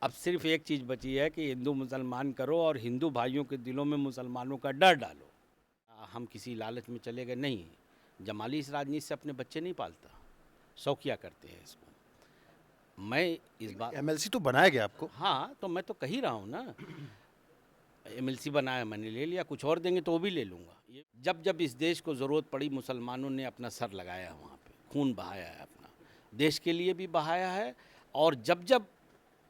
अब सिर्फ एक चीज़ बची है कि हिंदू मुसलमान करो और हिंदू भाइयों के दिलों में मुसलमानों का डर डालो। हम किसी लालच में चले गए नहीं। जमाली इस राजनीति से अपने बच्चे नहीं पालता, शौकिया करते हैं इसको। मैं इस बात एमएलसी तो बनाया गया आपको। हाँ, तो मैं तो कह ही रहा हूँ ना, एमएलसी बनाया मैंने ले लिया, कुछ और देंगे तो वो भी ले लूँगा। ये जब जब इस देश को ज़रूरत पड़ी मुसलमानों ने अपना सर लगाया, वहाँ पे खून बहाया है अपना, देश के लिए भी बहाया है। और जब जब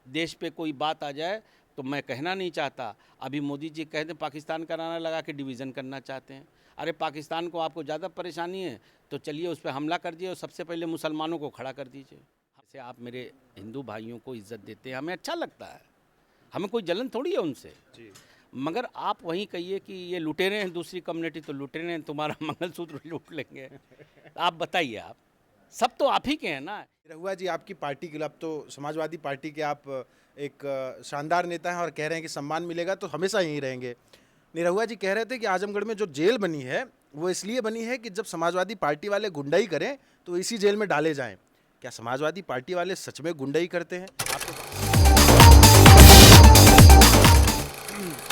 देश पे कोई बात आ जाए तो मैं कहना नहीं चाहता, अभी मोदी जी कहते हैं पाकिस्तान का नारा लगा के डिवीज़न करना चाहते हैं। अरे पाकिस्तान को आपको ज़्यादा परेशानी है तो चलिए उस पर हमला कर दिए और सबसे पहले मुसलमानों को खड़ा कर दीजिए। जैसे आप मेरे हिंदू भाइयों को इज्जत देते हैं, हमें अच्छा लगता है, हमें कोई जलन थोड़ी है उनसे। मगर आप वहीं कहिए कि ये लुटेरे हैं, दूसरी कम्युनिटी तो लुटेरे हैं, तुम्हारा मंगलसूत्र लूट लेंगे। आप बताइए, आप सब तो आप ही के हैं ना। निरहुआ जी आपकी पार्टी के लिए, अब तो समाजवादी पार्टी के आप एक शानदार नेता हैं और कह रहे हैं कि सम्मान मिलेगा तो हमेशा यहीं रहेंगे। निरहुआ जी कह रहे थे कि आजमगढ़ में जो जेल बनी है वो इसलिए बनी है कि जब समाजवादी पार्टी वाले गुंडाई करें तो इसी जेल में डाले जाएं। क्या समाजवादी पार्टी वाले सच में गुंडाई करते हैं?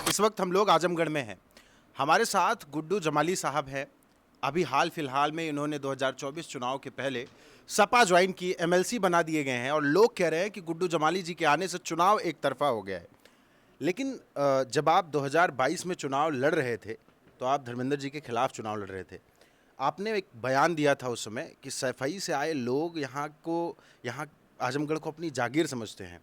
इस वक्त हम लोग आजमगढ़ में हैं। हमारे साथ गुड्डू जमाली साहब हैं। अभी हाल फिलहाल में इन्होंने 2024 चुनाव के पहले सपा ज्वाइन की, एमएलसी बना दिए गए हैं और लोग कह रहे हैं कि गुड्डू जमाली जी के आने से चुनाव एक तरफा हो गया है। लेकिन जब आप 2022 में चुनाव लड़ रहे थे तो आप धर्मेंद्र जी के खिलाफ चुनाव लड़ रहे थे। आपने एक बयान दिया था उस समय कि सफाई से आए लोग यहाँ आजमगढ़ को अपनी जागीर समझते हैं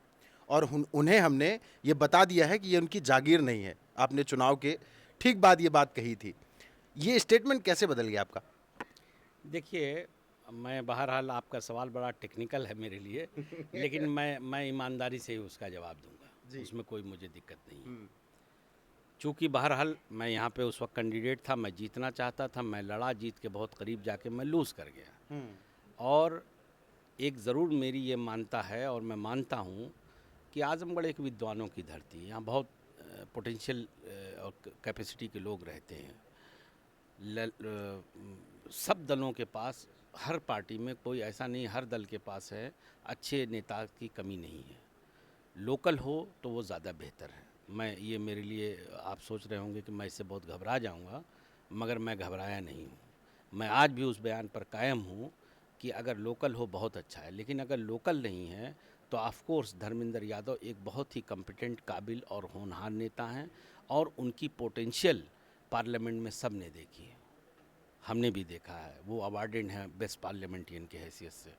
और उन्हें हमने ये बता दिया है कि ये उनकी जागीर नहीं है। आपने चुनाव के ठीक बाद ये बात कही थी। ये स्टेटमेंट कैसे बदल गया आपका? देखिए, मैं बहरहाल आपका सवाल बड़ा टेक्निकल है मेरे लिए, लेकिन मैं ईमानदारी से ही उसका जवाब दूंगा, उसमें कोई मुझे दिक्कत नहीं है। चूँकि बहरहाल मैं यहाँ पे उस वक्त कैंडिडेट था, मैं जीतना चाहता था, मैं लड़ा, जीत के बहुत करीब जाके मैं लूज़ कर गया। और एक ज़रूर मेरी ये मानता है और मैं मानता हूँ कि आज़मगढ़ एक विद्वानों की धरती है, यहाँ बहुत पोटेंशियल और कैपेसिटी के लोग रहते हैं। सब दलों के पास, हर पार्टी में कोई ऐसा नहीं, हर दल के पास है, अच्छे नेता की कमी नहीं है। लोकल हो तो वो ज़्यादा बेहतर है। मैं ये मेरे लिए, आप सोच रहे होंगे कि मैं इससे बहुत घबरा जाऊंगा, मगर मैं घबराया नहीं हूँ। मैं आज भी उस बयान पर कायम हूँ कि अगर लोकल हो बहुत अच्छा है, लेकिन अगर लोकल नहीं है तो ऑफ कोर्स धर्मेंद्र यादव एक बहुत ही कॉम्पिटेंट, काबिल और होनहार नेता हैं और उनकी पोटेंशियल पार्लियामेंट में सब ने देखी है, हमने भी देखा है, वो अवार्डेड हैं बेस्ट पार्लियामेंटियन की हैसियत से।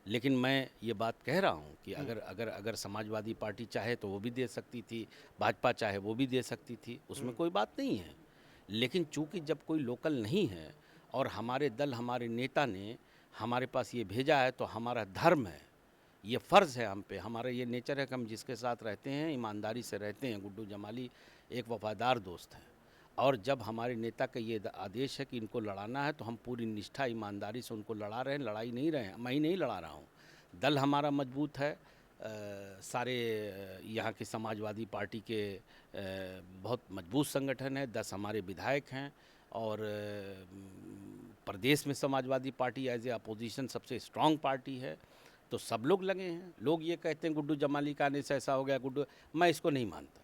लेकिन मैं ये बात कह रहा हूँ कि अगर अगर अगर समाजवादी पार्टी चाहे तो वो भी दे सकती थी, भाजपा चाहे वो भी दे सकती थी, उसमें कोई बात नहीं है। लेकिन चूंकि जब कोई लोकल नहीं है और हमारे दल, हमारे नेता ने हमारे पास ये भेजा है तो हमारा धर्म है, ये फ़र्ज़ है हम पे, हमारा ये नेचर है कि हम जिसके साथ रहते हैं ईमानदारी से रहते हैं। गुड्डू जमाली एक वफ़ादार दोस्त हैं और जब हमारे नेता का ये आदेश है कि इनको लड़ाना है तो हम पूरी निष्ठा, ईमानदारी से उनको लड़ा रहे हैं, लड़ाई नहीं रहे हैं, मैं ही नहीं लड़ा रहा हूँ। दल हमारा मजबूत है, सारे यहाँ की समाजवादी पार्टी के बहुत मजबूत संगठन है, 10 हमारे विधायक हैं और प्रदेश में Samajwadi Party as a opposition सबसे स्ट्रांग पार्टी है, तो सब लोग लगे हैं। लोग ये कहते हैं गुड्डू जमाली का आने से ऐसा हो गया, गुड्डू, मैं इसको नहीं मानता।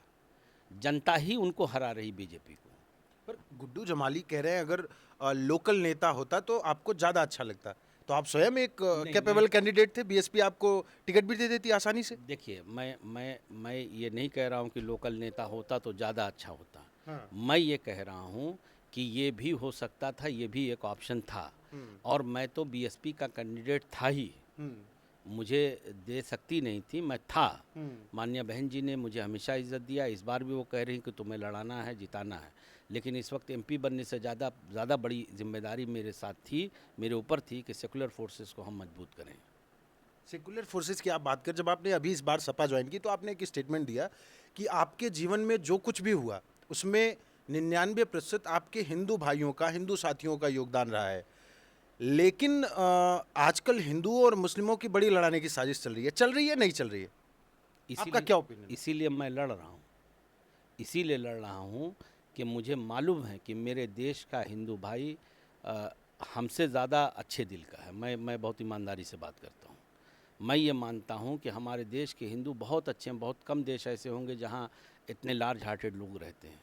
जनता ही उनको हरा रही, बीजेपी को। पर गुड्डू जमाली कह रहे हैं अगर लोकल नेता होता तो आपको ज़्यादा अच्छा लगता। तो आप स्वयं एक नहीं, कैपेबल कैंडिडेट थे, बीएसपी आपको टिकट भी दे देती आसानी से। देखिए, मैं ये नहीं कह रहा हूँ कि लोकल नेता होता तो ज़्यादा अच्छा होता। हाँ। मैं ये कह रहा हूँ कि ये भी हो सकता था, ये भी एक ऑप्शन था। और मैं तो बीएसपी का कैंडिडेट था ही, मुझे दे सकती नहीं थी, मैं था। माननीय बहन जी ने मुझे हमेशा इज्जत दिया, इस बार भी वो कह रही कि तुम्हें लड़ाना है, जिताना है। लेकिन इस वक्त एमपी बनने से ज़्यादा बड़ी जिम्मेदारी मेरे साथ थी, मेरे ऊपर थी कि सेकुलर फोर्सेस को हम मजबूत करें। सेकुलर फोर्सेस की आप बात कर, जब आपने अभी इस बार सपा ज्वाइन की तो आपने एक स्टेटमेंट दिया कि आपके जीवन में जो कुछ भी हुआ उसमें 99% आपके हिंदू भाइयों का, हिंदू साथियों का योगदान रहा है। लेकिन आजकल हिंदुओं और मुस्लिमों की बड़ी लड़ाने की साजिश चल रही है नहीं चल रही है? आपका क्या ओपिनियन? इसीलिए मैं लड़ रहा हूँ, इसीलिए लड़ रहा हूँ कि मुझे मालूम है कि मेरे देश का हिंदू भाई हमसे ज़्यादा अच्छे दिल का है। मैं बहुत ईमानदारी से बात करता हूँ। मैं ये मानता हूँ कि हमारे देश के हिंदू बहुत अच्छे हैं, बहुत कम देश ऐसे होंगे जहाँ इतने लार्ज हार्टेड लोग रहते हैं।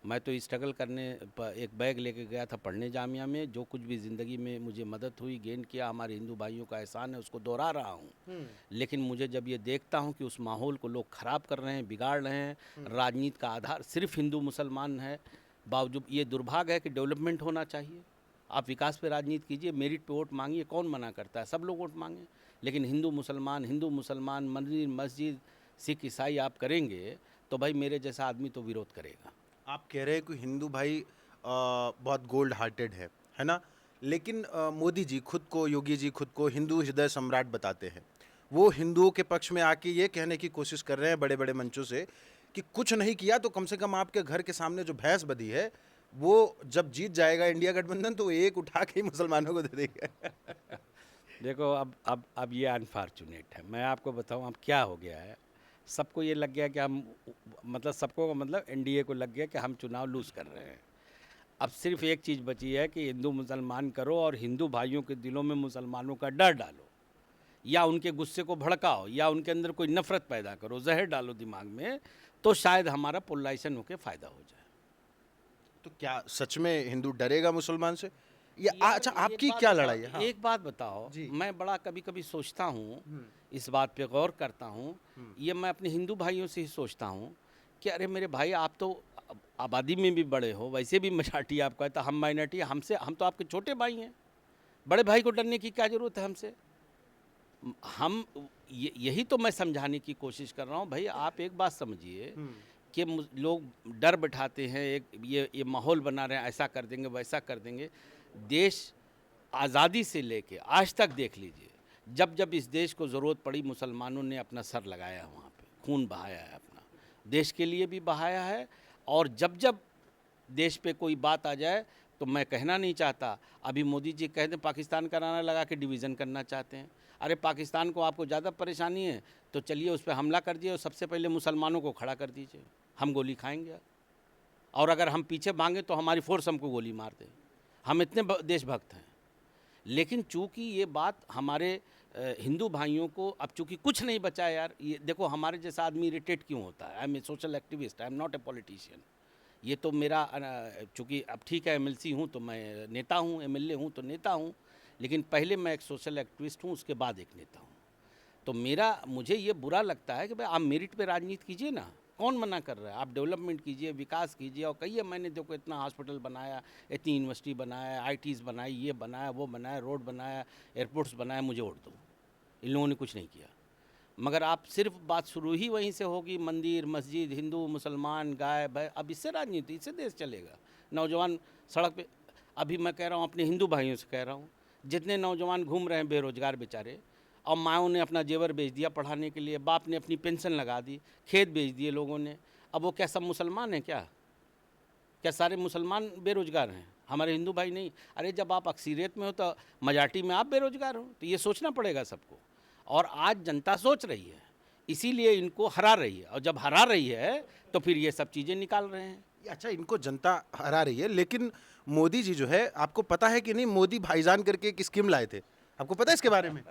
मैं तो स्ट्रगल करने एक बैग लेके गया था पढ़ने जामिया में, जो कुछ भी ज़िंदगी में मुझे मदद हुई, गेन किया, हमारे हिंदू भाइयों का एहसान है, उसको दोहरा रहा हूँ। लेकिन मुझे जब ये देखता हूँ कि उस माहौल को लोग ख़राब कर रहे हैं, बिगाड़ रहे हैं, राजनीति का आधार सिर्फ हिंदू मुसलमान है, बावजूद ये दुर्भाग्य है कि डेवलपमेंट होना चाहिए। आप विकास पे राजनीति कीजिए, मेरिट पे वोट मांगिए, कौन मना करता है, सब लोग वोट मांगे। लेकिन हिंदू मुसलमान मंदिर मस्जिद सिख ईसाई आप करेंगे तो भाई मेरे जैसा आदमी तो विरोध करेगा। आप कह रहे हैं कि हिंदू भाई बहुत गोल्ड हार्टेड है ना? लेकिन मोदी जी खुद को, योगी जी खुद को हिंदू हृदय सम्राट बताते हैं। वो हिंदुओं के पक्ष में आके ये कहने की कोशिश कर रहे हैं बड़े बड़े मंचों से कि कुछ नहीं किया तो कम से कम आपके घर के सामने जो भैंस बधी है, वो जब जीत जाएगा इंडिया गठबंधन तो एक उठा के ही मुसलमानों को दे देगा। देखो अब ये अनफॉर्चुनेट है। मैं आपको बताऊं अब क्या हो गया है। सबको ये लग गया कि हम, मतलब सबको, मतलब एनडीए को लग गया कि हम चुनाव लूज़ कर रहे हैं। अब सिर्फ एक चीज़ बची है कि हिंदू मुसलमान करो और हिंदू भाइयों के दिलों में मुसलमानों का डर डालो, या उनके गुस्से को भड़काओ, या उनके अंदर कोई नफ़रत पैदा करो, जहर डालो दिमाग में, तो शायद हमारा पोलराइजेशन होकर फ़ायदा हो जाए। तो क्या सच में हिंदू डरेगा मुसलमान से? या यार, अच्छा, एक आपकी बात क्या बताओ, लड़ाई है? हाँ। एक बात बताओ, जी। मैं बड़ा कभी कभी सोचता हूँ, हम्म, इस बात पे गौर करता हूँ। ये मैं अपने हिंदू भाइयों से ही सोचता हूँ कि अरे मेरे भाई, आप तो आबादी में भी बड़े हो, वैसे भी मेजॉरिटी आपका है, तो हम माइनॉरिटी, हम तो आपके छोटे भाई हैं। बड़े भाई को डरने की क्या ज़रूरत है हमसे? हम यही तो मैं समझाने की कोशिश कर रहा हूँ। भाई आप एक बात समझिए कि लोग डर बैठाते हैं, एक ये माहौल बना रहे हैं, ऐसा कर देंगे वैसा कर देंगे। देश आज़ादी से लेके आज तक देख लीजिए, जब जब इस देश को ज़रूरत पड़ी, मुसलमानों ने अपना सर लगाया, वहाँ पे खून बहाया है अपना, देश के लिए भी बहाया है। और जब जब देश पे कोई बात आ जाए तो मैं कहना नहीं चाहता, अभी मोदी जी कहते पाकिस्तान का नारा लगा के डिवीज़न करना चाहते हैं। अरे पाकिस्तान को आपको ज़्यादा परेशानी है तो चलिए उस पर हमला कर दिए और सबसे पहले मुसलमानों को खड़ा कर दीजिए, हम गोली खाएंगे। और अगर हम पीछे भागें तो हमारी फोर्स हमको गोली मार दे। हम इतने देशभक्त हैं। लेकिन चूंकि ये बात हमारे हिंदू भाइयों को, अब चूंकि कुछ नहीं बचा यार, ये देखो हमारे जैसा आदमी इरिटेट क्यों होता है। I am a social activist, I am not a politician. ये तो मेरा चूंकि अब ठीक है एमएलसी हूँ तो मैं नेता हूँ, एमएलए हूँ तो नेता हूँ, लेकिन पहले मैं एक सोशल एक्टिविस्ट हूँ, उसके बाद एक नेता हूँ। तो मुझे ये बुरा लगता है कि भाई आप मेरिट पे राजनीति कीजिए ना, कौन मना कर रहा है? आप डेवलपमेंट कीजिए, विकास कीजिए, और कहिए मैंने देखो इतना हॉस्पिटल बनाया, इतनी यूनिवर्सिटी बनाया, आईटीज़ बनाई, ये बनाया, वो बनाया, रोड बनाया, एयरपोर्ट्स बनाया, मुझे वोट दो। इन लोगों ने कुछ नहीं किया। मगर आप सिर्फ बात शुरू ही वहीं से होगी, मंदिर मस्जिद, हिंदू मुसलमान, गाय भैंस, अब इससे राजनीति, इससे देश चलेगा? नौजवान सड़क पे, अभी मैं कह रहा हूँ अपने हिंदू भाइयों से कह रहा हूँ, जितने नौजवान घूम रहे हैं बेरोजगार बेचारे, और माओं ने अपना जेवर बेच दिया पढ़ाने के लिए, बाप ने अपनी पेंशन लगा दी, खेत बेच दिए लोगों ने, अब वो क्या सब मुसलमान हैं क्या? क्या सारे मुसलमान बेरोजगार हैं, हमारे हिंदू भाई नहीं? अरे जब आप अक्सरियत में हो तो मेजॉरिटी में आप बेरोजगार हो, तो ये सोचना पड़ेगा सबको। और आज जनता सोच रही है, इसीलिए इनको हरा रही है, और जब हरा रही है तो फिर ये सब चीज़ें निकाल रहे हैं। अच्छा, इनको जनता हरा रही है, लेकिन मोदी जी जो है, आपको पता है कि नहीं, मोदी भाईजान करके एक स्कीम लाए थे, आपको पता है इसके बारे में?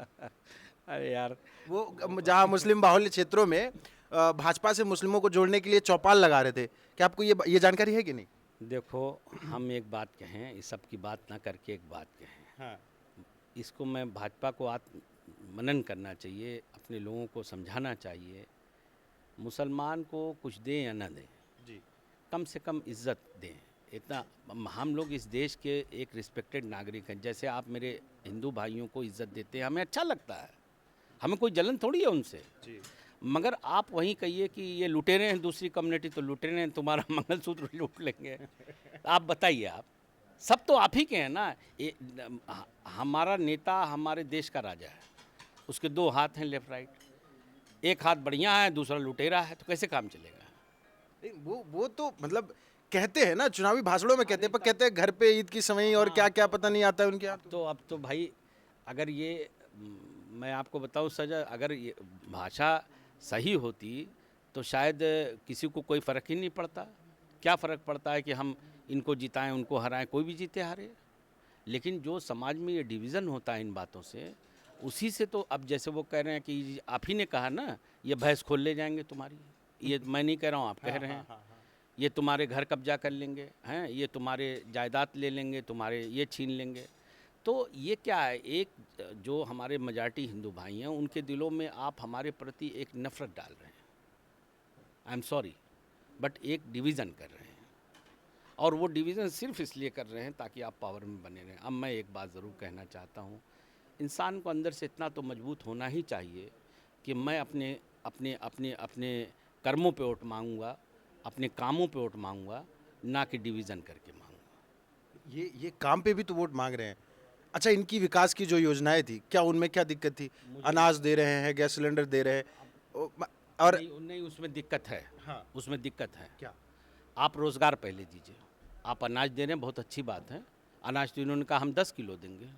अरे यार, वो जहाँ मुस्लिम बाहुल्य क्षेत्रों में भाजपा से मुस्लिमों को जोड़ने के लिए चौपाल लगा रहे थे। क्या आपको ये जानकारी है कि नहीं? देखो हम एक बात कहें, इस सब की बात ना करके एक बात कहें, हाँ। इसको मैं भाजपा को मनन करना चाहिए, अपने लोगों को समझाना चाहिए, मुसलमान को कुछ दें या ना दें, जी। कम से कम इज्जत दें। इतना हम लोग इस देश के एक रिस्पेक्टेड नागरिक हैं, जैसे आप मेरे हिंदू भाइयों को इज्जत देते हैं, हमें अच्छा लगता है, हमें कोई जलन थोड़ी है उनसे। जी। मगर आप वहीं कहिए कि ये लुटेरे हैं, दूसरी कम्युनिटी तो लुटेरे हैं, तुम्हारा मंगलसूत्र लूट लेंगे। आप बताइए, आप सब तो आप ही के हैं ना। हमारा नेता हमारे देश का राजा है, उसके दो हाथ हैं, लेफ्ट राइट, एक हाथ बढ़िया है, दूसरा लुटेरा है, तो कैसे काम चलेगा? नहीं, वो तो मतलब कहते हैं ना, चुनावी भाषणों में कहते हैं, पर कहते हैं घर पे ईद की समय और क्या क्या पता नहीं आता है उनके यहाँ। अब तो भाई, अगर ये मैं आपको बताऊं सजा, अगर ये भाषा सही होती तो शायद किसी को कोई फ़र्क ही नहीं पड़ता। क्या फ़र्क पड़ता है कि हम इनको जिताएं उनको हराएं, कोई भी जीते हारे। लेकिन जो समाज में ये डिवीज़न होता है इन बातों से, उसी से तो अब जैसे वो कह रहे हैं कि आप ही ने कहा ना, ये भैंस खोल ले जाएंगे तुम्हारी, ये मैं नहीं कह रहा हूँ, आप कह रहे हैं, ये तुम्हारे घर कब्जा कर लेंगे, हैं, ये तुम्हारे जायदाद ले लेंगे, तुम्हारे ये छीन लेंगे। तो ये क्या है, एक जो हमारे मेजॉरिटी हिंदू भाई हैं उनके दिलों में आप हमारे प्रति एक नफ़रत डाल रहे हैं, आई एम सॉरी, बट एक डिवीज़न कर रहे हैं, और वो डिवीज़न सिर्फ इसलिए कर रहे हैं ताकि आप पावर में बने रहें। अब मैं एक बात ज़रूर कहना चाहता हूँ, इंसान को अंदर से इतना तो मजबूत होना ही चाहिए कि मैं अपने अपने अपने अपने कर्मों पे वोट मांगूंगा, अपने कामों पे वोट मांगूंगा, ना कि डिवीज़न करके मांगूंगा। ये काम पे भी तो वोट मांग रहे हैं। अच्छा, इनकी विकास की जो योजनाएं थी, क्या उनमें क्या दिक्कत थी? अनाज दे रहे हैं, गैस सिलेंडर दे रहे हैं, और नहीं नहीं, उसमें दिक्कत है। हाँ, उसमें दिक्कत है। क्या? आप रोज़गार पहले दीजिए। आप अनाज दे रहे हैं, बहुत अच्छी बात है। अनाज तो इन्होंने कहा हम 10 किलो देंगे,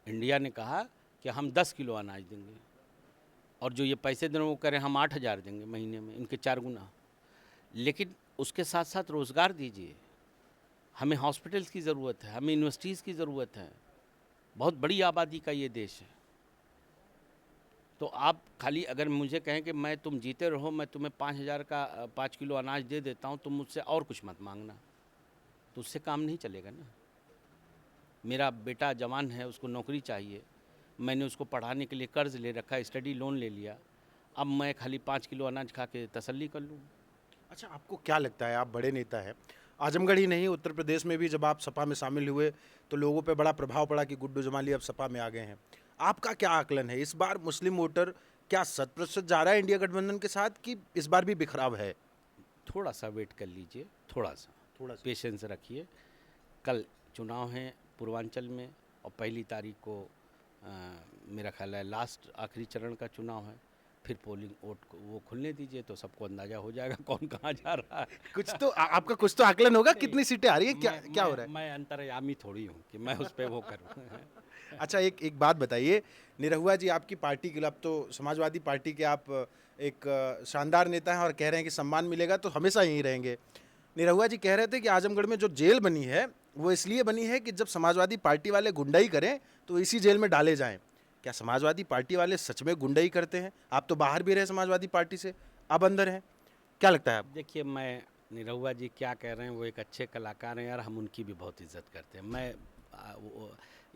इंडिया ने कहा कि हम 10 किलो अनाज देंगे, और जो ये पैसे दे रहे हैं वो कह रहे हैं हम 8,000 देंगे महीने में, इनके 4 गुना। लेकिन उसके साथ साथ रोज़गार दीजिए। हमें हॉस्पिटल्स की ज़रूरत है, हमें यूनिवर्सिटीज़ की ज़रूरत है, बहुत बड़ी आबादी का ये देश है। तो आप खाली अगर मुझे कहें कि मैं तुम जीते रहो, मैं तुम्हें 5,000 का 5 किलो अनाज दे देता हूँ, तुम मुझसे और कुछ मत मांगना, तो उससे काम नहीं चलेगा ना। मेरा बेटा जवान है, उसको नौकरी चाहिए, मैंने उसको पढ़ाने के लिए कर्ज़ ले रखा, स्टडी लोन ले लिया, अब मैं खाली 5 किलो अनाज खा के तसल्ली कर लूँ? अच्छा, आपको क्या लगता है, आप बड़े नेता हैं, आजमगढ़ ही नहीं उत्तर प्रदेश में भी जब आप सपा में शामिल हुए तो लोगों पे बड़ा प्रभाव पड़ा कि गुड्डू जमाली अब सपा में आ गए हैं। आपका क्या आकलन है, इस बार मुस्लिम वोटर क्या 100% जा रहा है इंडिया गठबंधन के साथ, कि इस बार भी बिखराव है? थोड़ा सा वेट कर लीजिए, थोड़ा सा पेशेंस रखिए। कल चुनाव है पूर्वांचल में, और 1 तारीख को मेरा ख्याल है लास्ट आखिरी चरण का चुनाव है। फिर पोलिंग वोट को वो खुलने दीजिए तो सबको अंदाज़ा हो जाएगा कौन कहाँ जा रहा है। कुछ तो आपका कुछ तो आकलन होगा, नहीं, कितनी सीटें आ रही हैं, क्या क्या हो रहा है? मैं अंतर्यामी थोड़ी हूँ कि मैं उस पर वो करूँ। अच्छा, एक एक बात बताइए, निरहुआ जी आपकी पार्टी के लिए, अब तो समाजवादी पार्टी के आप एक शानदार नेता हैं और कह रहे हैं कि सम्मान मिलेगा तो हमेशा यहीं रहेंगे। निरहुआ जी कह रहे थे कि आजमगढ़ में जो जेल बनी है वो इसलिए बनी है कि जब समाजवादी पार्टी वाले गुंडाई करें तो इसी जेल में डाले जाएं। क्या समाजवादी पार्टी वाले सच में गुंडाई करते हैं? आप तो बाहर भी रहे समाजवादी पार्टी से, अब अंदर हैं, क्या लगता है आपको? देखिए, मैं निरहुआ जी क्या कह रहे हैं, वो एक अच्छे कलाकार हैं यार, हम उनकी भी बहुत इज्जत करते हैं। मैं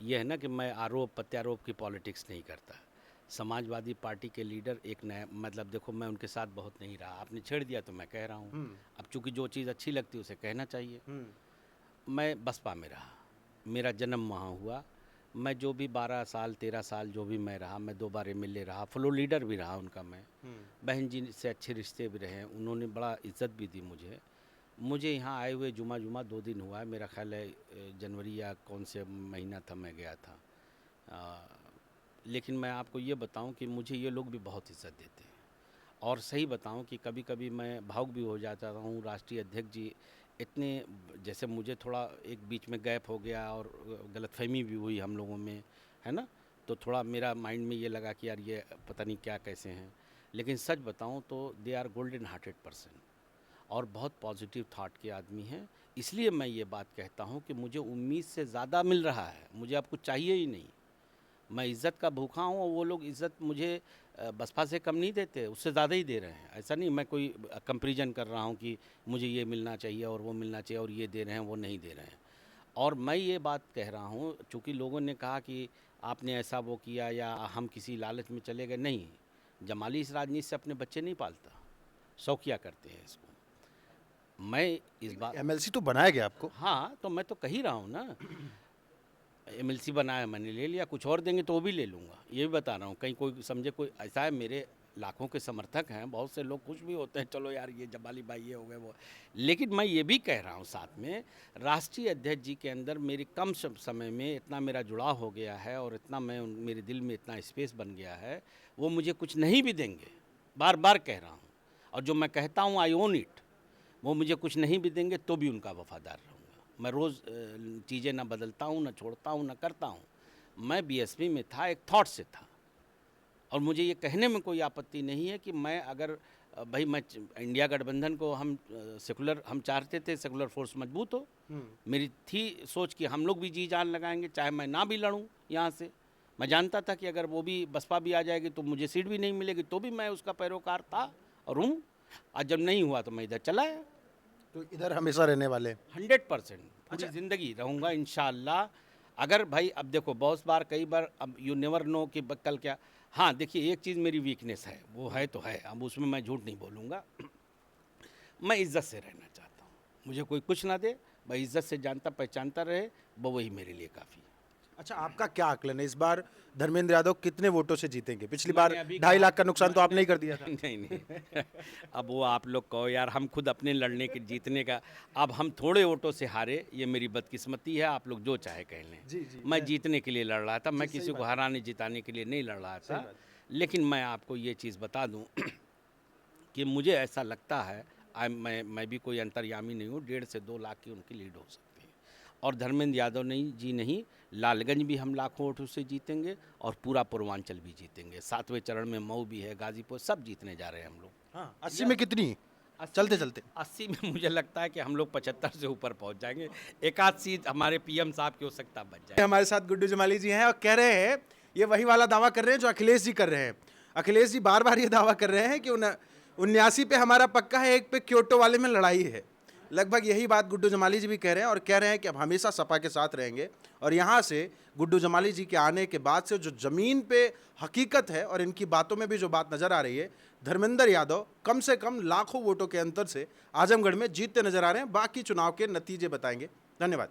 ये है ना कि मैं आरोप प्रत्यारोप की पॉलिटिक्स नहीं करता। समाजवादी पार्टी के लीडर एक नया, मतलब देखो मैं उनके साथ बहुत नहीं रहा, आपने छेड़ दिया तो मैं कह रहा हूँ। अब चूंकि जो चीज़ अच्छी लगती है उसे कहना चाहिए। मैं बसपा में रहा, मेरा जन्म वहाँ हुआ, मैं जो भी 12 साल 13 साल जो भी मैं रहा, मैं 2 बार एमएलए रहा, फ्लोर लीडर भी रहा उनका मैं। बहन जी से अच्छे रिश्ते भी रहे, उन्होंने बड़ा इज्जत भी दी मुझे यहाँ आए हुए जुमा 2 दिन हुआ है, मेरा ख्याल है जनवरी या कौन से महीना था मैं गया था। लेकिन मैं आपको ये बताऊं कि मुझे ये लोग भी बहुत इज्जत देते हैं, और सही बताऊं कि कभी कभी मैं भावुक भी हो जाता हूँ। राष्ट्रीय अध्यक्ष जी इतने, जैसे मुझे थोड़ा एक बीच में गैप हो गया और गलतफहमी भी हुई हम लोगों में, है ना, तो थोड़ा मेरा माइंड में ये लगा कि यार ये पता नहीं क्या कैसे हैं। लेकिन सच बताऊं तो they are golden hearted person और बहुत पॉजिटिव थाट के आदमी हैं। इसलिए मैं ये बात कहता हूँ कि मुझे उम्मीद से ज़्यादा मिल रहा है, मुझे अब कुछ चाहिए ही नहीं। मैं इज़्ज़त का भूखा हूँ और वो लोग इज़्ज़त मुझे बसपा से कम नहीं देते, उससे ज़्यादा ही दे रहे हैं। ऐसा नहीं मैं कोई कंपैरिजन कर रहा हूँ कि मुझे ये मिलना चाहिए और वो मिलना चाहिए और ये दे रहे हैं वो नहीं दे रहे हैं। और मैं ये बात कह रहा हूँ, चूँकि लोगों ने कहा कि आपने ऐसा वो किया या हम किसी लालच में चले गए, नहीं, जमाली इस राजनीति से अपने बच्चे नहीं पालता, शौकिया करते हैं इसको। मैं इस बात, एमएलसी तो बनाया गया आपको। हाँ, तो मैं तो कह ही रहा हूँ ना, एमएलसी बनाया मैंने, ले लिया, कुछ और देंगे तो वो भी ले लूँगा, ये भी बता रहा हूँ। कहीं कोई समझे कोई ऐसा है, मेरे लाखों के समर्थक हैं, बहुत से लोग खुश भी होते हैं, चलो यार ये जमाली भाई ये हो गए वो। लेकिन मैं ये भी कह रहा हूँ साथ में, राष्ट्रीय अध्यक्ष जी के अंदर मेरी कम समय में इतना मेरा जुड़ाव हो गया है और इतना मेरे दिल में इतना स्पेस बन गया है, वो मुझे कुछ नहीं भी देंगे, बार बार कह रहा हूँ, और जो मैं कहता हूँ आई ओन इट, वो मुझे कुछ नहीं भी देंगे तो भी उनका वफादार रहूँगा। मैं रोज़ चीज़ें ना बदलता हूँ, ना छोड़ता हूँ, ना करता हूँ। मैं बीएसपी में था, एक थॉट से था, और मुझे ये कहने में कोई आपत्ति नहीं है कि मैं अगर भाई मैं इंडिया गठबंधन को हम सेकुलर, हम चाहते थे सेकुलर फोर्स मजबूत हो। मेरी थी सोच कि हम लोग भी जी जान लगाएंगे, चाहे मैं ना भी लड़ूं यहाँ से, मैं जानता था कि अगर वो भी बसपा भी आ जाएगी तो मुझे सीट भी नहीं मिलेगी, तो भी मैं उसका पैरोकार था और हूँ। आज जब नहीं हुआ तो मैं इधर चला आया। तो इधर हमेशा रहने वाले हैं। 100% पूरी ज़िंदगी रहूँगा इंशाअल्लाह। अगर भाई अब देखो बहुत बार कई बार अब यू नेवर नो कि कल क्या। हाँ देखिए, एक चीज़ मेरी वीकनेस है, वो है तो है, अब उसमें मैं झूठ नहीं बोलूँगा। मैं इज़्ज़त से रहना चाहता हूँ। मुझे कोई कुछ ना दे, मैं इज़्ज़त से जानता पहचानता रहे, वो वही मेरे लिए काफ़ी है। अच्छा, आपका क्या आकलन है, इस बार धर्मेंद्र यादव कितने वोटों से जीतेंगे? पिछली बार मैंने अभी 2.5 लाख कहा- का नुकसान तो आपने ही कर दिया था। नहीं नहीं अब वो आप लोग कहो यार, हम खुद अपने लड़ने के जीतने का, अब हम थोड़े वोटों से हारे, ये मेरी बदकिस्मती है। आप लोग जो चाहे कह लें। जी, जी, मैं जीतने के लिए लड़ रहा था, मैं सही किसी को बात हराने जिताने के लिए नहीं लड़ रहा था। बात लेकिन मैं आपको ये चीज़ बता दूं कि मुझे ऐसा लगता है, मैं भी कोई अंतर्यामी नहीं हूँ, 1.5 से 2 लाख की उनकी लीड हो सकती है। और धर्मेंद्र यादव नहीं, लालगंज भी हम लाखों वोटों से जीतेंगे और पूरा पूर्वांचल भी जीतेंगे। 7वें चरण में मऊ भी है, गाजीपुर, सब जीतने जा रहे हैं हम लोग। हाँ, 80 में कितनी? चलते चलते 80 में मुझे लगता है कि हम लोग 75 से ऊपर पहुंच जाएंगे। एक आध सीट हमारे पीएम साहब की हो सकता है बच जाए। हमारे साथ गुड्डू जमाली जी हैं और कह रहे हैं, ये वही वाला दावा कर रहे हैं जो अखिलेश जी कर रहे हैं। अखिलेश जी बार बार ये दावा कर रहे हैं कि 79 पे हमारा पक्का है, 1 पे क्योटो वाले में लड़ाई है। लगभग यही बात गुड्डू जमाली जी भी कह रहे हैं और कह रहे हैं कि अब हमेशा सपा के साथ रहेंगे। और यहाँ से गुड्डू जमाली जी के आने के बाद से जो ज़मीन पे हकीकत है और इनकी बातों में भी जो बात नज़र आ रही है, धर्मेंद्र यादव कम से कम लाखों वोटों के अंतर से आजमगढ़ में जीतते नजर आ रहे हैं। बाकी चुनाव के नतीजे बताएंगे। धन्यवाद।